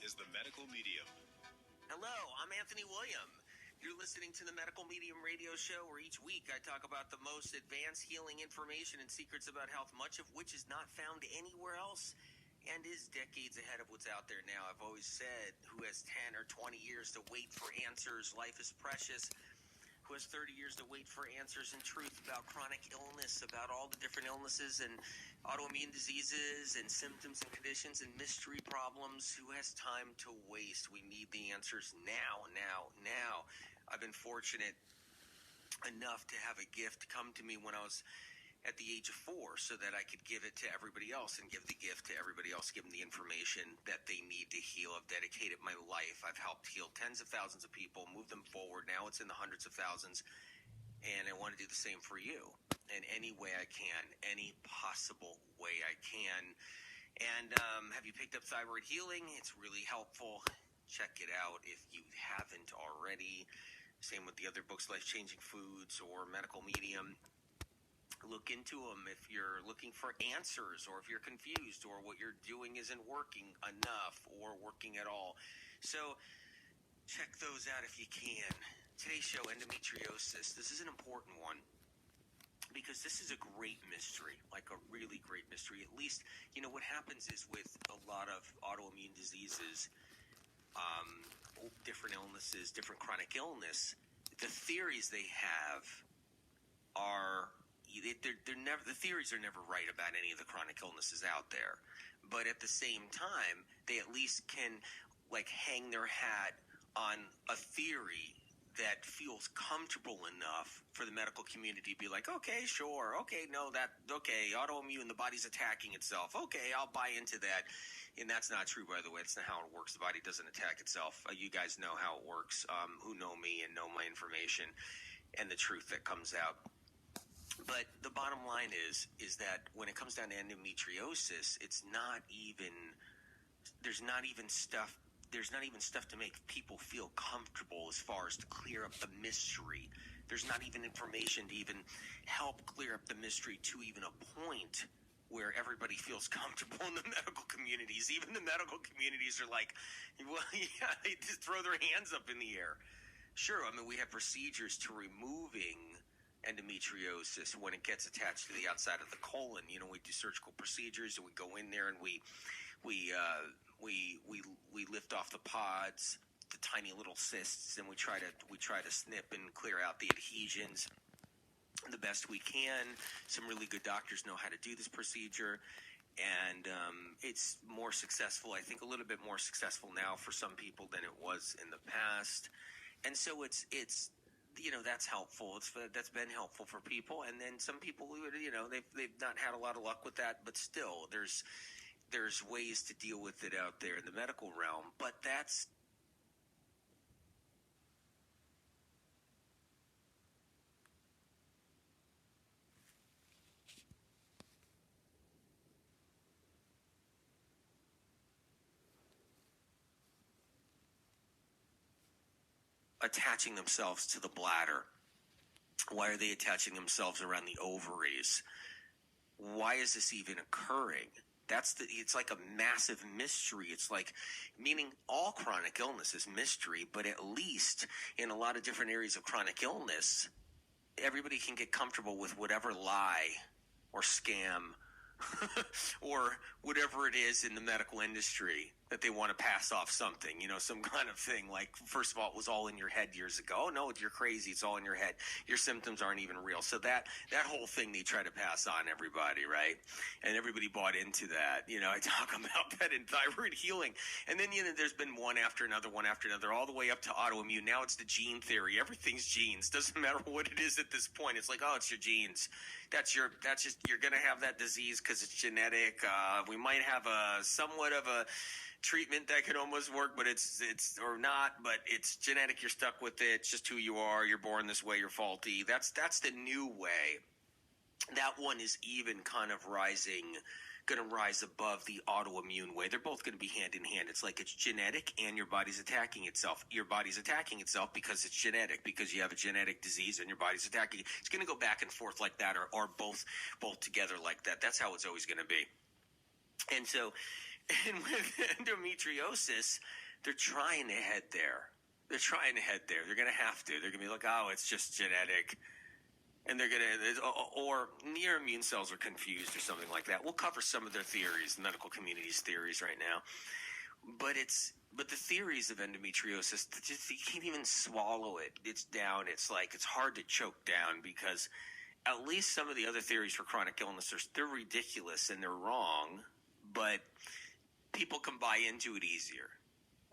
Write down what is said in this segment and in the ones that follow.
is the Medical Medium. Hello, I'm Anthony William. You're listening to the Medical Medium radio show where each week I talk about the most advanced healing information and secrets about health, much of which is not found anywhere else and is decades ahead of what's out there now. I've always said, who has 10 or 20 years to wait for answers? Life is precious. Who has 30 years to wait for answers and truth about chronic illness, about all the different illnesses and autoimmune diseases and symptoms and conditions and mystery problems? Who has time to waste? We need the answers now. I've been fortunate enough to have a gift come to me when I was at the age of 4 so that I could give it to everybody else and give the gift to everybody else, give them the information that they need to heal. I've dedicated my life. I've helped heal tens of thousands of people, move them forward. Now it's in the hundreds of thousands, and I want to do the same for you in any way I can, any possible way I can. And have you picked up Thyroid Healing? It's really helpful. Check it out if you haven't already. Same with the other books, Life Changing Foods or Medical Medium. Look into them if you're looking for answers or if you're confused or what you're doing isn't working enough or working at all. So check those out if you can. Today's show, endometriosis. This is an important one because this is a great mystery, like a really great mystery. At least, you know, what happens is with a lot of autoimmune diseases, different illnesses, different chronic illness, the theories they have are... They're never, the theories are never right about any of the chronic illnesses out there. But at the same time, they at least can like hang their hat on a theory that feels comfortable enough for the medical community to be like, okay, sure, okay, no, autoimmune, the body's attacking itself. Okay, I'll buy into that. And that's not true, by the way. It's not how it works. The body doesn't attack itself. You guys know how it works, who know me and know my information and the truth that comes out. But the bottom line is that when it comes down to endometriosis, there's not even stuff to make people feel comfortable as far as to clear up the mystery. There's not even information to even help clear up the mystery to even a point where everybody feels comfortable in the medical communities. Even the medical communities are like, well, yeah, they just throw their hands up in the air. Sure, I mean, we have procedures to removing endometriosis when it gets attached to the outside of the colon. You know, we do surgical procedures and we go in there and we lift off the pods, the tiny little cysts, and we try to snip and clear out the adhesions the best we can. Some really good doctors know how to do this procedure, and it's more successful. I think a little bit more successful now for some people than it was in the past, and so it's you know, that's helpful. That's been helpful for people, and then some people, you know, they've not had a lot of luck with that, but still, there's ways to deal with it out there in the medical realm. But that's attaching themselves to the bladder. Why are they attaching themselves around the ovaries? Why is this even occurring? It's like a massive mystery. It's like, meaning all chronic illness is mystery, but at least in a lot of different areas of chronic illness, everybody can get comfortable with whatever lie or scam or whatever it is in the medical industry that they want to pass off something, you know, some kind of thing. Like, first of all, it was all in your head years ago. Oh, no, you're crazy. It's all in your head. Your symptoms aren't even real. So that whole thing they try to pass on everybody, right? And everybody bought into that. You know, I talk about that in Thyroid Healing. And then, you know, there's been one after another, all the way up to autoimmune. Now it's the gene theory. Everything's genes. Doesn't matter what it is at this point. It's like, oh, it's your genes. You're going to have that disease because it's genetic. We might have somewhat of a treatment that could almost work, but it's or not, but it's genetic. You're stuck with it. It's just who you are. You're born this way. You're faulty. That's the new way. That one is even kind of going to rise above the autoimmune way. They're both going to be hand in hand. It's like it's genetic and your body's attacking itself. Your body's attacking itself because it's genetic, because you have a genetic disease and your body's attacking. It's going to go back and forth like that, or both together like that. That's how it's always going to be. And so And with endometriosis, they're trying to head there. They're going to have to. They're going to be like, oh, it's just genetic. And they're going to, or near immune cells are confused or something like that. We'll cover some of their theories, the medical community's theories right now. But the theories of endometriosis, you can't even swallow it. It's down. It's like, it's hard to choke down because at least some of the other theories for chronic illness, they're ridiculous and they're wrong, but people can buy into it easier.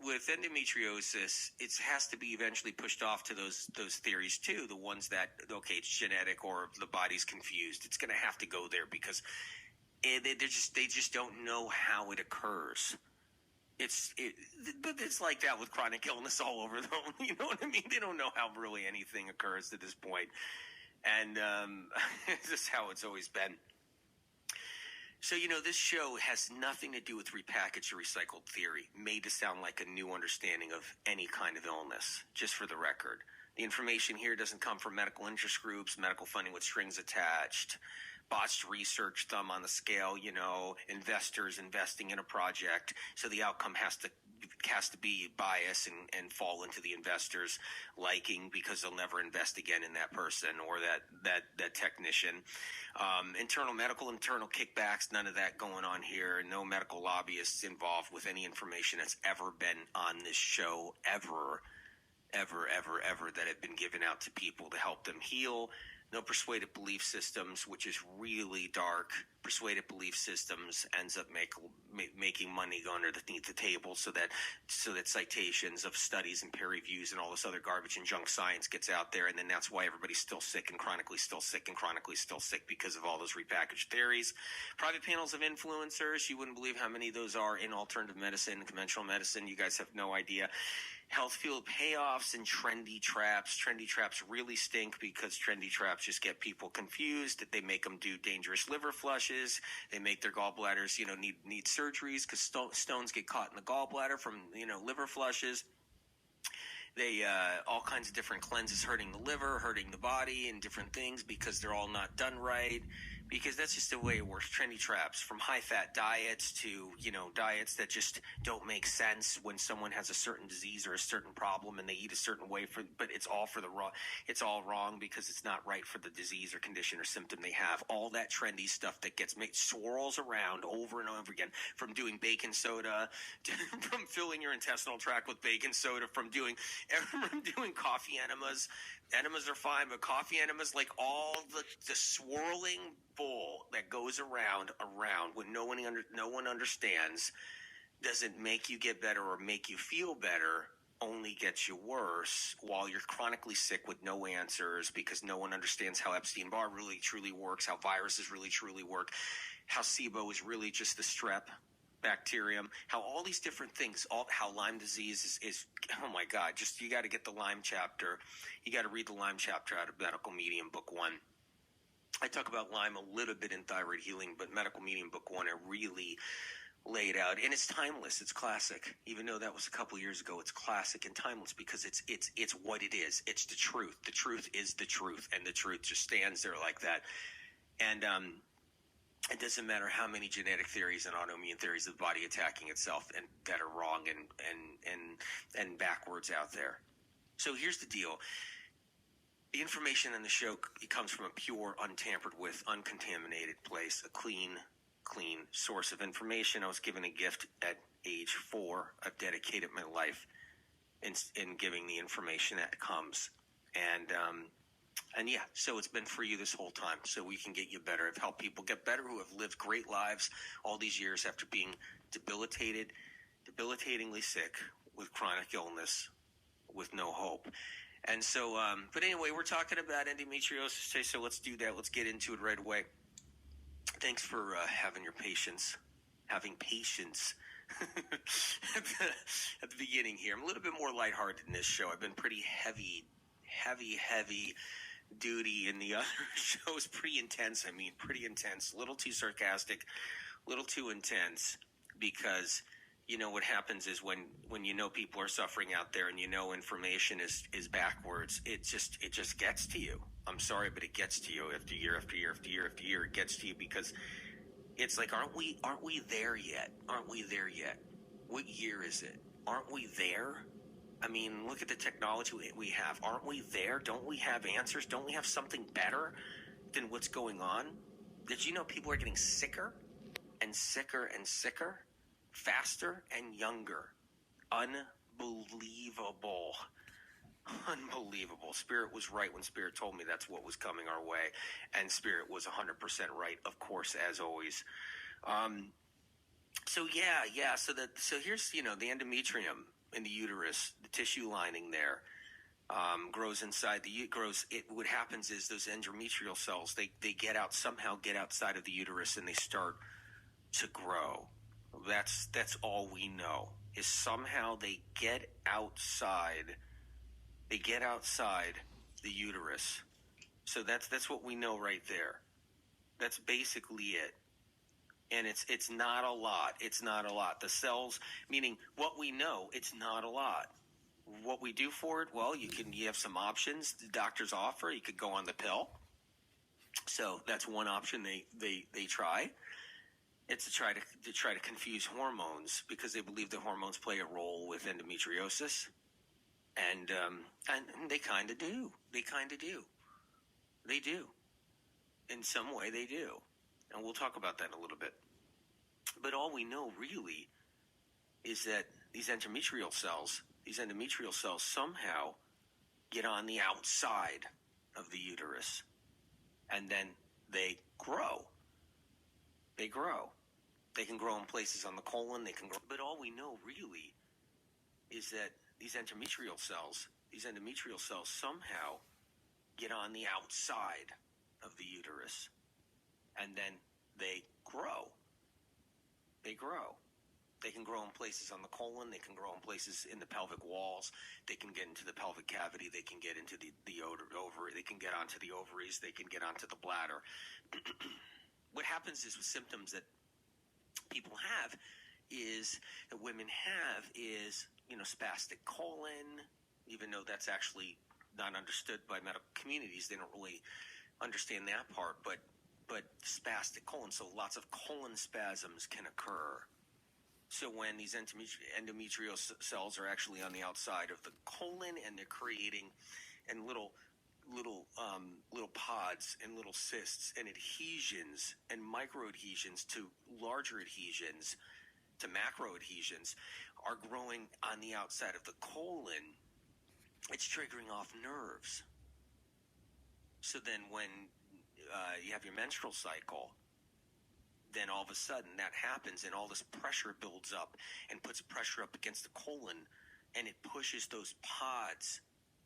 With endometriosis, it has to be eventually pushed off to those theories too, the ones that, okay, it's genetic or the body's confused. It's going to have to go there because they just don't know how it occurs. But it's like that with chronic illness all over, though. You know what I mean? They don't know how really anything occurs at this point. And it's just how it's always been. So, this show has nothing to do with repackaged or recycled theory, made to sound like a new understanding of any kind of illness, just for the record. The information here doesn't come from medical interest groups, medical funding with strings attached, botched research, thumb on the scale, investors investing in a project. So the outcome has to be biased and fall into the investors' liking because they'll never invest again in that person or that technician. Internal kickbacks, none of that going on here. No medical lobbyists involved with any information that's ever been on this show, ever that have been given out to people to help them heal. No persuaded belief systems, which is really dark. Persuaded belief systems ends up making money going underneath the table so that citations of studies and peer reviews and all this other garbage and junk science gets out there, and then that's why everybody's still sick and chronically still sick because of all those repackaged theories. Private panels of influencers, you wouldn't believe how many of those are in alternative medicine and conventional medicine. You guys have no idea. Health field payoffs and trendy traps. Trendy traps really stink because trendy traps just get people confused. They make them do dangerous liver flushes. They make their gallbladders, need surgeries because stones get caught in the gallbladder from, liver flushes. They, all kinds of different cleanses hurting the liver, hurting the body, and different things because they're all not done right. Because that's just the way it works. Trendy traps, from high-fat diets to, diets that just don't make sense when someone has a certain disease or a certain problem and they eat a certain way, but it's all wrong. It's all wrong because it's not right for the disease or condition or symptom they have. All that trendy stuff that swirls around over and over again, from doing baking soda, from filling your intestinal tract with baking soda, from doing coffee enemas. Enemas are fine, but coffee enemas, like all the swirling bull that goes around when no one understands, doesn't make you get better or make you feel better, only gets you worse while you're chronically sick with no answers because no one understands how Epstein-Barr really truly works, how viruses really truly work, how SIBO is really just the strep bacterium, how all these different things, how Lyme disease is oh my God, just you got to get the Lyme chapter. You got to read the Lyme chapter out of Medical Medium Book 1. I talk about Lyme a little bit in Thyroid Healing, but Medical Medium Book 1, I really laid out, and it's timeless. It's classic. Even though that was a couple years ago, it's classic and timeless because it's what it is. It's the truth. The truth is the truth, and the truth just stands there like that. And it doesn't matter how many genetic theories and autoimmune theories of the body attacking itself and that are wrong and backwards out there. So here's the deal. The information in the show, it comes from a pure, untampered with, uncontaminated place, a clean source of information. I was given a gift at age 4. I've dedicated my life in giving the information that comes. And yeah, so it's been for you this whole time, so we can get you better. I've helped people get better who have lived great lives all these years after being debilitatingly sick with chronic illness with no hope. And so, but anyway, we're talking about endometriosis today, so let's do that. Let's get into it right away. Thanks for having patience at the beginning here. I'm a little bit more lighthearted in this show. I've been pretty heavy duty in the other shows. Pretty intense. Pretty intense. A little too sarcastic, a little too intense, because what happens is when people are suffering out there and information is backwards, it just gets to you. I'm sorry, but it gets to you after year after year after year after year. It gets to you because It's like, aren't we there yet? Aren't we there yet? What year is it? Aren't we there? I mean, look at the technology we have. Aren't we there? Don't we have answers? Don't we have something better than what's going on? Did you know people are getting sicker and sicker and sicker, faster and younger? Unbelievable. Unbelievable. Spirit was right when Spirit told me that's what was coming our way. And Spirit was 100% right, of course, as always. So here's, the endometrium in the uterus, the tissue lining there, grows inside what happens is those endometrial cells, they somehow get outside of the uterus and they start to grow. That's all we know, is somehow they get outside the uterus. So that's what we know right there. That's basically it. And it's not a lot. It's not a lot. The cells, meaning what we know, it's not a lot. What we do for it, well, you have some options the doctors offer. You could go on the pill. So that's one option they try. It's to try to confuse hormones, because they believe the hormones play a role with endometriosis. And they kind of do. They do. In some way, they do. And we'll talk about that in a little bit. But all we know really is that these endometrial cells somehow get on the outside of the uterus, and then they grow. They can grow in places on the colon. But all we know really is that these endometrial cells somehow get on the outside of the uterus, and then they grow. They can grow in places on the colon. They can grow in places in the pelvic walls. They can get into the pelvic cavity. They can get into the ovary. They can get onto the ovaries. They can get onto the bladder. What happens is with symptoms that people have that women have is, spastic colon, even though that's actually not understood by medical communities. They don't really understand that part, but spastic colon, so lots of colon spasms can occur. So when these endometrial cells are actually on the outside of the colon, and they're creating and little pods and little cysts and adhesions and micro adhesions to larger adhesions to macro adhesions are growing on the outside of the colon, it's triggering off nerves. So then when you have your menstrual cycle, then all of a sudden that happens, and all this pressure builds up and puts pressure up against the colon, and it pushes those pods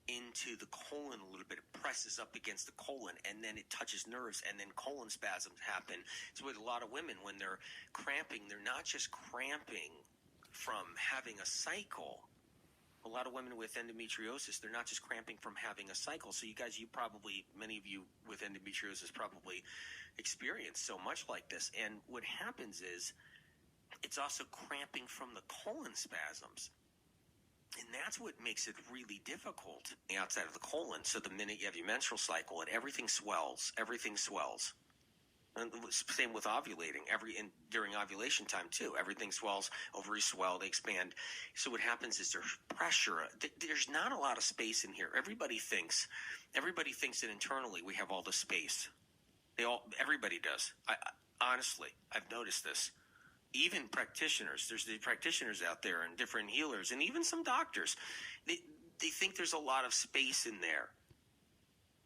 into the colon a little bit. It presses up against the colon, and then it touches nerves, and then colon spasms happen. So with a lot of women, when they're cramping, they're not just cramping from having a cycle. A lot of women with endometriosis, they're not just cramping from having a cycle. So many of you with endometriosis probably experience so much like this. And what happens is it's also cramping from the colon spasms. And that's what makes it really difficult outside of the colon. So the minute you have your menstrual cycle, and everything swells. And same with ovulating. During ovulation time too, everything swells. Ovaries swell, they expand. So what happens is there's pressure. There's not a lot of space in here. Everybody thinks that internally we have all the space. Everybody does. Honestly, I've noticed this. Even practitioners, there's the practitioners out there and different healers, and even some doctors, they think there's a lot of space in there.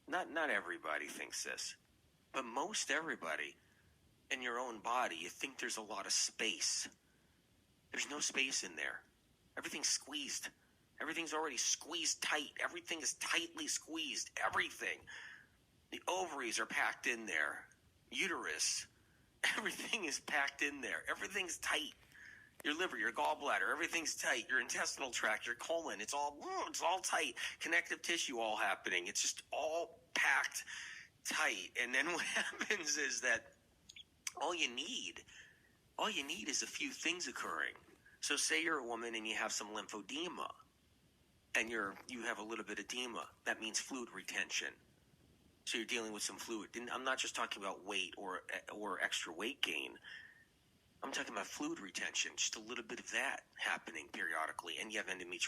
Not everybody thinks this, but most everybody in your own body, you think there's a lot of space. There's no space in there. Everything's squeezed. Everything's already squeezed tight. Everything is tightly squeezed. Everything. The ovaries are packed in there. Uterus. Everything is packed in there. Everything's tight. Your liver, your gallbladder, everything's tight. Your intestinal tract, your colon, it's all tight. Connective tissue all happening. It's just all packed tight. And then what happens is that all you need is a few things occurring. So say you're a woman and you have some lymphedema, and you have a little bit of edema. That means fluid retention. So you're dealing with some fluid. I'm not just talking about weight or extra weight gain. I'm talking about fluid retention, just a little bit of that happening periodically, and you have endometriosis.